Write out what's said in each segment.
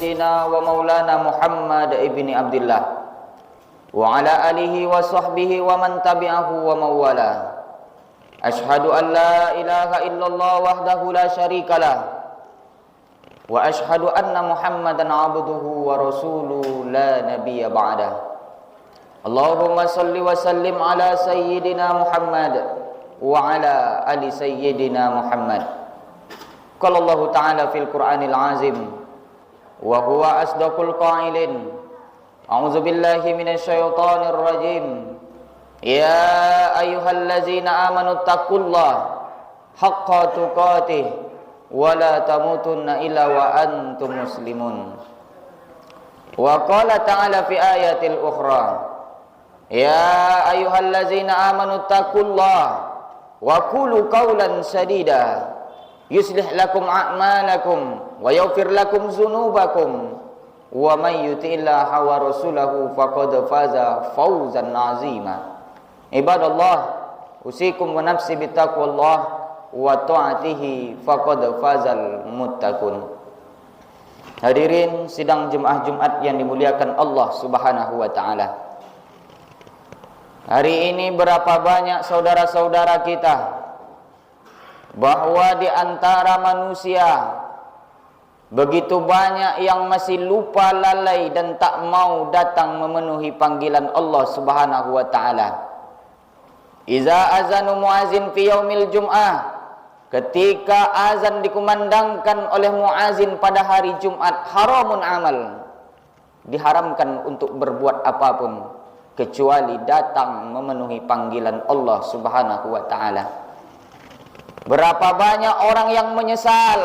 sayyidina wa maulana Muhammad ibni Abdullah wa ala alihi wa sahbihi wa man tabi'ahu wa mawala. Ashhadu an la ilaha illallah wahdahu la syarikalah wa ashhadu anna Muhammadan abduhu wa rasuluhu la nabiyya ba'dah. Allahumma salli wa sallim ala sayyidina Muhammad wa ala ali sayyidina Muhammad. Qala Allah Ta'ala fil Qur'anil Azim wa huwa asdaqul qailin. A'udzu billahi minasy syaithanir rajim. Ya ayyuhallazina amanu taqullaha haqqa tuqatih wa la tamutunna illa wa antum muslimun. Wa qala ta'ala fi ayatil ukhra. Ya ayyuhallazina amanu taqullaha wa qulu qawlan sadida yuslih lakum a'malakum wa yaghfir lakum dzunubakum wa may yuti'illaha wa rasulahu faqad faza fawzan 'azima. Ibadallah, usikum wa nafsi bittaqwallah wa ta'atihi faqad fazal muttaqun. Hadirin sidang jemaah Jumat yang dimuliakan Allah Subhanahu wa taala. Hari ini berapa banyak saudara-saudara kita bahwa di antara manusia begitu banyak yang masih lupa, lalai dan tak mau datang memenuhi panggilan Allah Subhanahu wa taala. Iza azanu muazin fi yaumil jum'ah, ketika azan dikumandangkan oleh muazin pada hari Jumat, haramun amal, diharamkan untuk berbuat apapun kecuali datang memenuhi panggilan Allah Subhanahu wa taala. Berapa banyak orang yang menyesal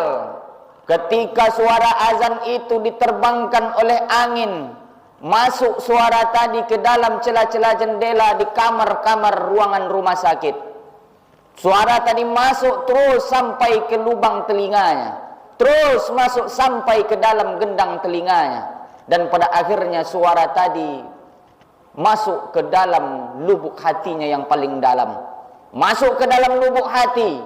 ketika suara azan itu diterbangkan oleh angin, masuk suara tadi ke dalam celah-celah jendela di kamar-kamar ruangan rumah sakit. Suara tadi masuk terus sampai ke lubang telinganya, terus masuk sampai ke dalam gendang telinganya, dan pada akhirnya suara tadi masuk ke dalam lubuk hatinya yang paling dalam. Masuk ke dalam lubuk hati,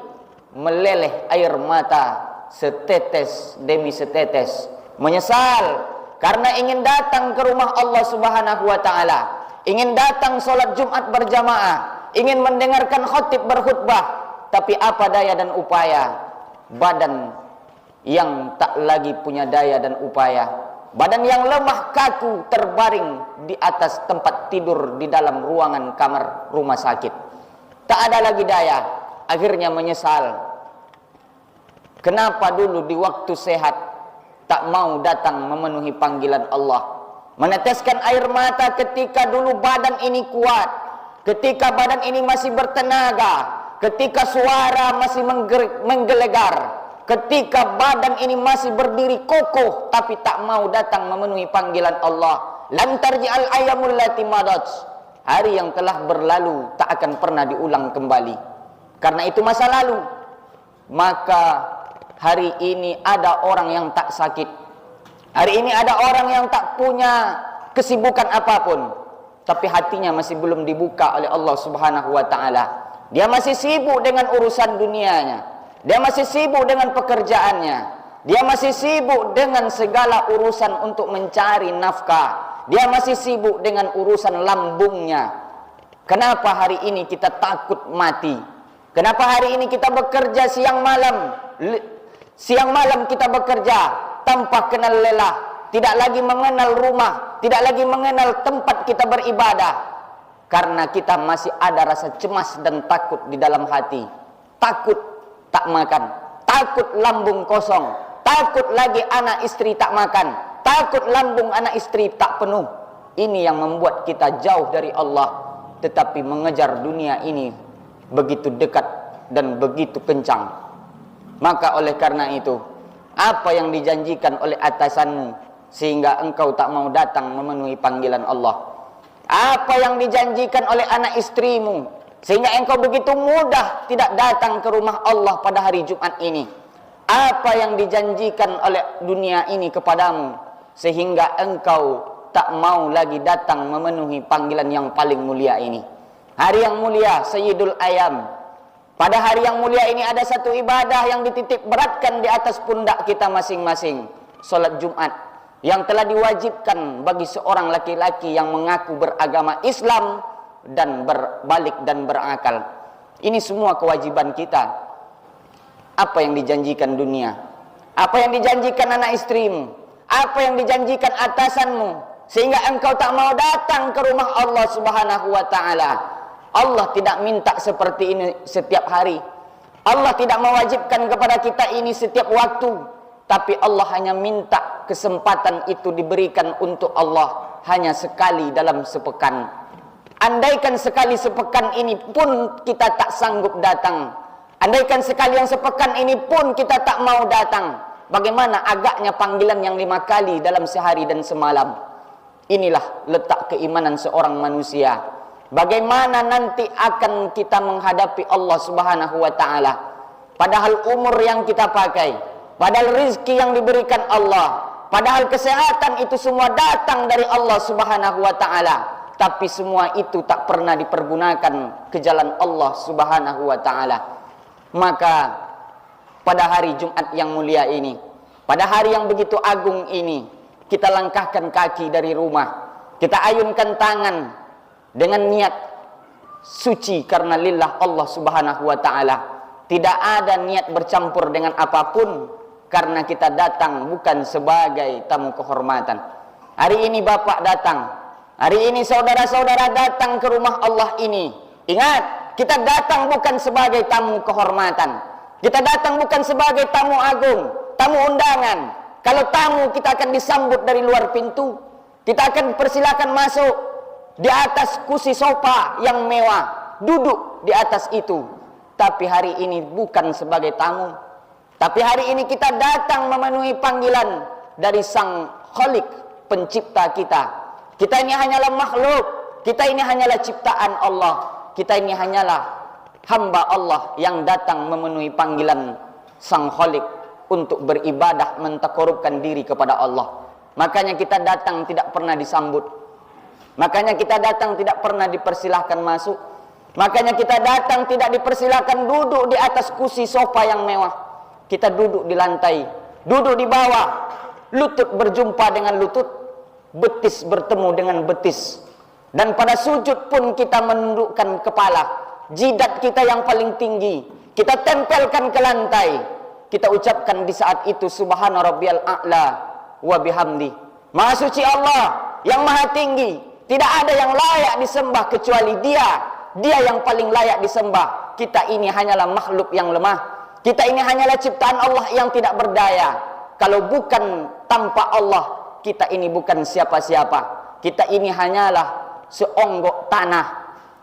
meleleh air mata setetes demi setetes. Menyesal karena ingin datang ke rumah Allah Subhanahu wa taala, ingin datang sholat Jumat berjamaah, ingin mendengarkan khatib berkhutbah, tapi apa daya dan upaya, badan yang tak lagi punya daya dan upaya, badan yang lemah kaku terbaring di atas tempat tidur di dalam ruangan kamar rumah sakit. Tak ada lagi daya, akhirnya menyesal. Kenapa dulu di waktu sehat tak mau datang memenuhi panggilan Allah, meneteskan air mata ketika dulu badan ini kuat, ketika badan ini masih bertenaga, ketika suara masih menggelegar, ketika badan ini masih berdiri kokoh, tapi tak mau datang memenuhi panggilan Allah. Lan tarji'al ayyamul lati madat, hari yang telah berlalu tak akan pernah diulang kembali, karena itu masa lalu. Maka hari ini ada orang yang tak sakit, hari ini ada orang yang tak punya kesibukan apapun, tapi hatinya masih belum dibuka oleh Allah Subhanahu wa taala. Dia masih sibuk dengan urusan dunianya, dia masih sibuk dengan pekerjaannya, dia masih sibuk dengan segala urusan untuk mencari nafkah, dia masih sibuk dengan urusan lambungnya. Kenapa hari ini kita takut mati? Kenapa hari ini kita bekerja siang malam? Siang malam kita bekerja tanpa kenal lelah, tidak lagi mengenal rumah, tidak lagi mengenal tempat kita beribadah, karena kita masih ada rasa cemas dan takut di dalam hati. Takut tak makan, takut lambung kosong, takut lagi anak istri tak makan, takut lambung anak istri tak penuh. Ini yang membuat kita jauh dari Allah, tetapi mengejar dunia ini begitu dekat dan begitu kencang. Maka oleh karena itu, apa yang dijanjikan oleh atasanmu sehingga engkau tak mau datang memenuhi panggilan Allah? Apa yang dijanjikan oleh anak istrimu sehingga engkau begitu mudah tidak datang ke rumah Allah pada hari Jumat ini? Apa yang dijanjikan oleh dunia ini kepadamu sehingga engkau tak mau lagi datang memenuhi panggilan yang paling mulia ini? Hari yang mulia, Sayyidul Ayam. Pada hari yang mulia ini ada satu ibadah yang dititip beratkan di atas pundak kita masing-masing, sholat Jumat. yang telah diwajibkan bagi seorang laki-laki yang mengaku beragama Islam dan berbalik dan berakal. Ini semua kewajiban kita. Apa yang dijanjikan dunia? Apa yang dijanjikan anak istrimu? Apa yang dijanjikan atasanmu? Sehingga engkau tak mau datang ke rumah Allah Subhanahu wa ta'ala. Allah tidak minta seperti ini setiap hari. Allah tidak mewajibkan kepada kita ini setiap waktu. Tapi Allah hanya minta kesempatan itu diberikan untuk Allah hanya sekali dalam sepekan. Andaikan sekali sepekan ini pun kita tak sanggup datang, andaikan sekali yang sepekan ini pun kita tak mau datang, bagaimana agaknya panggilan yang 5 kali dalam sehari dan semalam? Inilah letak keimanan seorang manusia. Bagaimana nanti akan kita menghadapi Allah Subhanahu wa ta'ala, padahal umur yang kita pakai, padahal rizki yang diberikan Allah, padahal kesehatan itu semua datang dari Allah Subhanahu wa ta'ala, tapi semua itu tak pernah dipergunakan ke jalan Allah Subhanahu wa ta'ala. Maka pada hari Jumat yang mulia ini, pada hari yang begitu agung ini, kita langkahkan kaki dari rumah, kita ayunkan tangan dengan niat suci karena lillah Allah Subhanahu wa ta'ala. Tidak ada niat bercampur dengan apapun, karena kita datang bukan sebagai tamu kehormatan. Hari ini Bapak datang, hari ini saudara-saudara datang ke rumah Allah ini. Ingat, kita datang bukan sebagai tamu kehormatan, kita datang bukan sebagai tamu agung, tamu undangan. Kalau tamu, kita akan disambut dari luar pintu, kita akan dipersilakan masuk di atas kursi sofa yang mewah, duduk di atas itu. Tapi hari ini bukan sebagai tamu, tapi hari ini kita datang memenuhi panggilan dari Sang Khalik, pencipta kita. Kita ini hanyalah makhluk, kita ini hanyalah ciptaan Allah, kita ini hanyalah hamba Allah yang datang memenuhi panggilan Sang Khalik untuk beribadah, mentakorubkan diri kepada Allah. Makanya kita datang tidak pernah disambut, makanya kita datang tidak pernah dipersilahkan masuk, makanya kita datang tidak dipersilahkan duduk di atas kursi sofa yang mewah. Kita duduk di lantai, duduk di bawah, lutut berjumpa dengan lutut, betis bertemu dengan betis. Dan pada sujud pun kita menundukkan kepala, jidat kita yang paling tinggi kita tempelkan ke lantai. Kita ucapkan di saat itu, Subhana rabbiyal a'la wa bihamdi. Maha suci Allah yang maha tinggi, tidak ada yang layak disembah kecuali Dia. Dia yang paling layak disembah. Kita ini hanyalah makhluk yang lemah, kita ini hanyalah ciptaan Allah yang tidak berdaya. Kalau bukan tanpa Allah, kita ini bukan siapa-siapa. Kita ini hanyalah seonggok tanah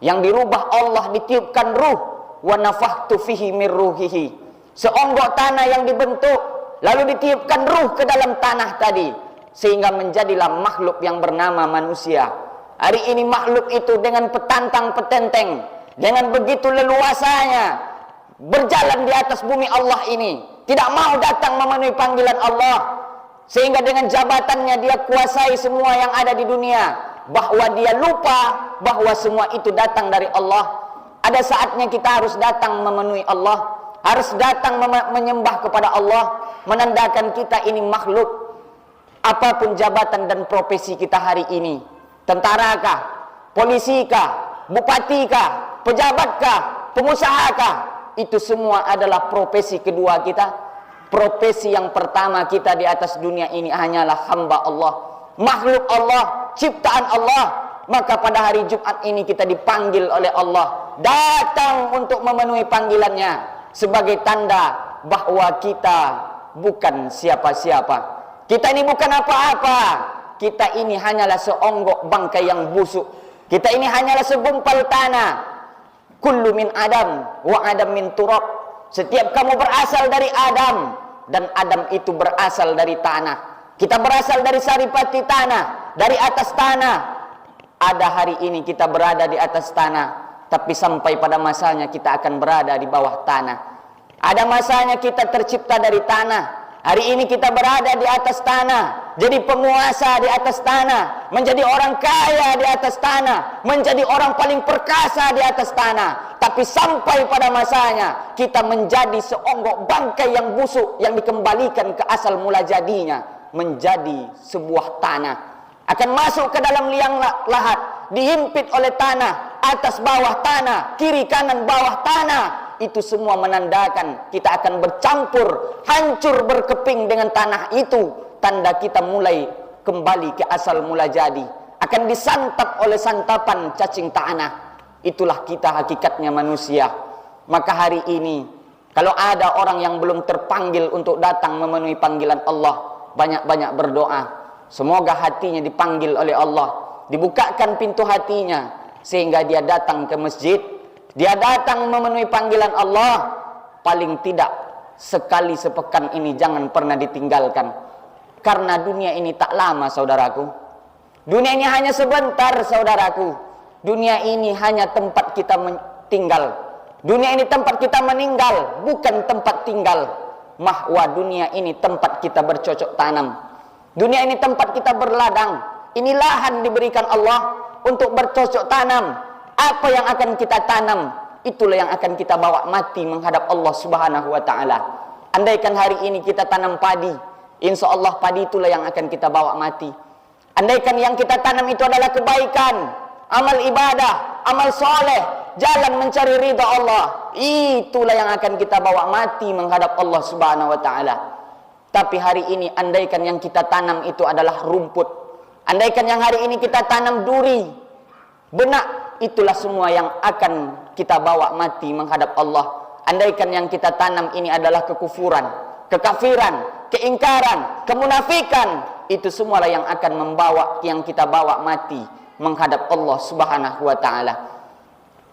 yang dirubah Allah, ditiupkan ruh, wa nafakhtu fihi min ruhihi. Seonggok tanah yang dibentuk lalu ditiupkan ruh ke dalam tanah tadi, sehingga menjadilah makhluk yang bernama manusia. Hari ini makhluk itu dengan petantang petenteng, dengan begitu leluasanya berjalan di atas bumi Allah ini, tidak mau datang memenuhi panggilan Allah, sehingga dengan jabatannya dia kuasai semua yang ada di dunia, bahwa dia lupa bahwa semua itu datang dari Allah. Ada saatnya kita harus datang memenuhi Allah, harus datang menyembah kepada Allah, menandakan kita ini makhluk. Apapun jabatan dan profesi kita hari ini, tenterakah, polisikah, bupatikah, pejabatkah, pengusahakah, itu semua adalah profesi kedua kita. Profesi yang pertama kita di atas dunia ini hanyalah hamba Allah, makhluk Allah, ciptaan Allah. Maka pada hari Jumat ini kita dipanggil oleh Allah, datang untuk memenuhi panggilannya, sebagai tanda bahwa kita bukan siapa-siapa. Kita ini bukan apa-apa. Kita ini hanyalah seonggok bangkai yang busuk. Kita ini hanyalah segumpal tanah. Kullu min Adam wa Adam min turab. Setiap kamu berasal dari Adam, dan Adam itu berasal dari tanah. Kita berasal dari saripati tanah, dari atas tanah. Ada hari ini kita berada di atas tanah, tapi sampai pada masanya kita akan berada di bawah tanah. Ada masanya kita tercipta dari tanah. Hari ini kita berada di atas tanah, jadi penguasa di atas tanah, menjadi orang kaya di atas tanah, menjadi orang paling perkasa di atas tanah. Tapi sampai pada masanya kita menjadi seonggok bangkai yang busuk, yang dikembalikan ke asal mula jadinya, menjadi sebuah tanah, akan masuk ke dalam liang lahat, dihimpit oleh tanah, atas bawah tanah, kiri kanan bawah tanah. Itu semua menandakan kita akan bercampur, hancur berkeping dengan tanah itu. Tanda kita mulai kembali ke asal mula jadi, akan disantap oleh santapan cacing tanah. Itulah kita hakikatnya manusia. Maka hari ini, kalau ada orang yang belum terpanggil untuk datang memenuhi panggilan Allah, banyak-banyak berdoa. Semoga hatinya dipanggil oleh Allah, dibukakan pintu hatinya, sehingga dia datang ke masjid, dia datang memenuhi panggilan Allah. Paling tidak sekali sepekan ini jangan pernah ditinggalkan. Karena dunia ini tak lama, saudaraku. Dunia ini hanya sebentar, saudaraku. Dunia ini hanya tempat kita tinggal. Dunia ini tempat kita meninggal, bukan tempat tinggal. Mahwa dunia ini tempat kita bercocok tanam. Dunia ini tempat kita berladang. Ini lahan diberikan Allah untuk bercocok tanam. Apa yang akan kita tanam, itulah yang akan kita bawa mati menghadap Allah Subhanahu wa ta'ala. Andaikan hari ini kita tanam padi, insya Allah padi itulah yang akan kita bawa mati. Andaikan yang kita tanam itu adalah kebaikan, amal ibadah, amal soleh, jalan mencari ridha Allah, itulah yang akan kita bawa mati menghadap Allah Subhanahu wa ta'ala. Tapi hari ini andaikan yang kita tanam itu adalah rumput, andaikan yang hari ini kita tanam duri, benak, itulah semua yang akan kita bawa mati menghadap Allah. Andaikan yang kita tanam ini adalah kekufuran, kekafiran, keingkaran, kemunafikan, itu semualah yang akan membawa, yang kita bawa mati menghadap Allah Subhanahu wa ta'ala.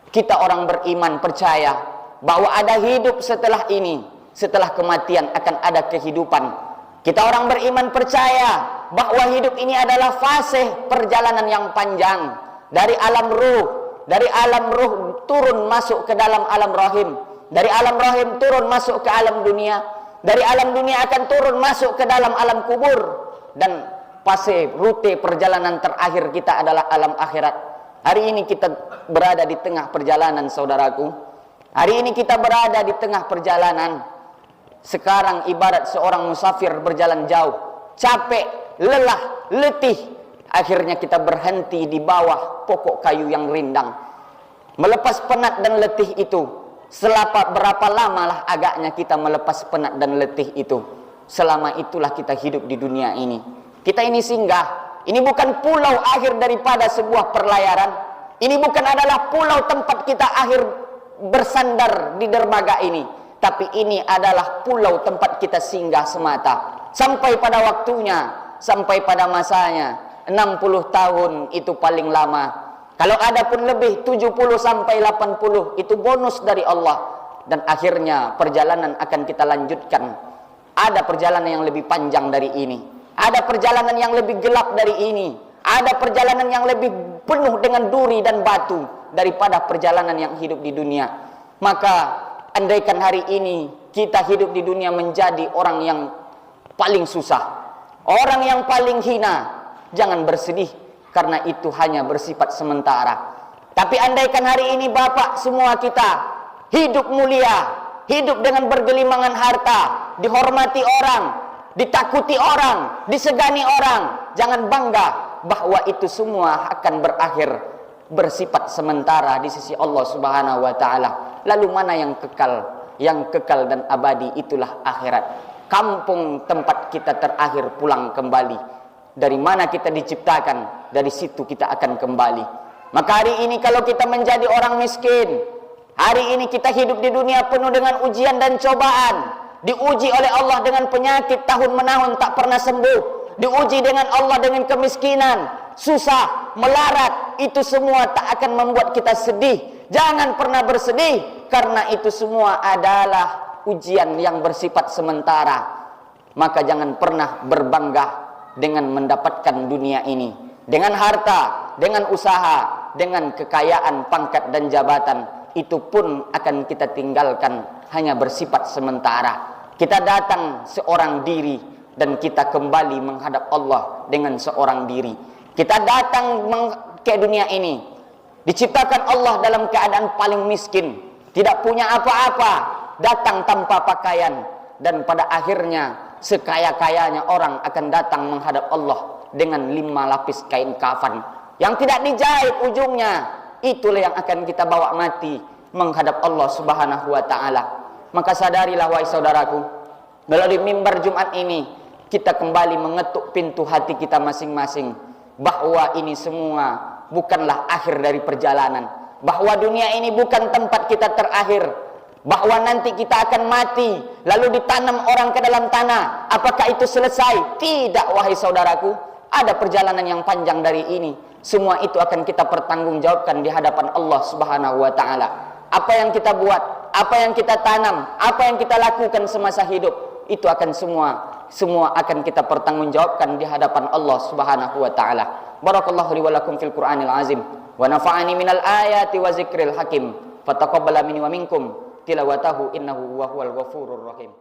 Kita orang beriman percaya bahwa ada hidup setelah ini, setelah kematian akan ada kehidupan. Kita orang beriman percaya bahwa hidup ini adalah fase perjalanan yang panjang. Dari alam ruh turun masuk ke dalam alam rahim. Dari alam rahim turun masuk ke alam dunia. Dari alam dunia akan turun masuk ke dalam alam kubur. Dan fase rute perjalanan terakhir kita adalah alam akhirat. Hari ini kita berada di tengah perjalanan, saudaraku. Hari ini kita berada di tengah perjalanan. Sekarang ibarat seorang musafir berjalan jauh, capek, lelah, letih. Akhirnya kita berhenti di bawah pokok kayu yang rindang. Melepas penat dan letih itu, berapa lama lah agaknya kita melepas penat dan letih itu. Selama itulah kita hidup di dunia ini. Kita ini singgah. Ini bukan pulau akhir daripada sebuah perlayaran. Ini bukan adalah pulau tempat kita akhir bersandar di dermaga ini. Tapi ini adalah pulau tempat kita singgah semata. Sampai pada waktunya, sampai pada masanya. 60 tahun itu paling lama. Kalau ada pun lebih 70 sampai 80 itu bonus dari Allah. Dan akhirnya perjalanan akan kita lanjutkan. Ada perjalanan yang lebih panjang dari ini. Ada perjalanan yang lebih gelap dari ini. Ada perjalanan yang lebih penuh dengan duri dan batu daripada perjalanan yang hidup di dunia. Maka andaikan hari ini kita hidup di dunia menjadi orang yang paling susah, orang yang paling hina, jangan bersedih, karena itu hanya bersifat sementara. Tapi andaikan hari ini Bapak semua kita hidup mulia, hidup dengan bergelimangan harta, dihormati orang, ditakuti orang, disegani orang, jangan bangga bahwa itu semua akan berakhir, bersifat sementara di sisi Allah Subhanahu wa ta'ala. Lalu mana yang kekal? Yang kekal dan abadi itulah akhirat. Kampung tempat kita terakhir pulang kembali. Dari mana kita diciptakan, dari situ kita akan kembali. Maka hari ini kalau kita menjadi orang miskin, hari ini kita hidup di dunia penuh dengan ujian dan cobaan, diuji oleh Allah dengan penyakit tahun menahun tak pernah sembuh, diuji dengan Allah dengan kemiskinan, susah, melarat, itu semua tak akan membuat kita sedih. Jangan pernah bersedih, karena itu semua adalah ujian yang bersifat sementara. Maka jangan pernah berbangga dengan mendapatkan dunia ini, dengan harta, dengan usaha, dengan kekayaan, pangkat dan jabatan. Itu pun akan kita tinggalkan, hanya bersifat sementara. Kita datang seorang diri dan kita kembali menghadap Allah dengan seorang diri. Kita datang ke dunia ini, diciptakan Allah dalam keadaan paling miskin, tidak punya apa-apa, datang tanpa pakaian, dan pada akhirnya sekaya-kayanya orang akan datang menghadap Allah dengan 5 lapis kain kafan yang tidak dijahit ujungnya. Itulah yang akan kita bawa mati menghadap Allah Subhanahu wa taala. Maka sadarilah wahai saudaraku, melalui mimbar Jumat ini kita kembali mengetuk pintu hati kita masing-masing bahwa ini semua bukanlah akhir dari perjalanan, bahwa dunia ini bukan tempat kita terakhir, bahwa nanti kita akan mati lalu ditanam orang ke dalam tanah. Apakah itu selesai? Tidak wahai saudaraku, ada perjalanan yang panjang dari ini. Semua itu akan kita pertanggungjawabkan di hadapan Allah Subhanahu wa taala. Apa yang kita buat, apa yang kita tanam, apa yang kita lakukan semasa hidup, itu akan semua akan kita pertanggungjawabkan di hadapan Allah Subhanahu wa taala. Barakallahu li wa lakum fil Qur'anil azim wa nafa'ani minal ayati wa zikril hakim. Fataqabbala minni wa minkum tilawatahu innahu huwal ghafurur rahim.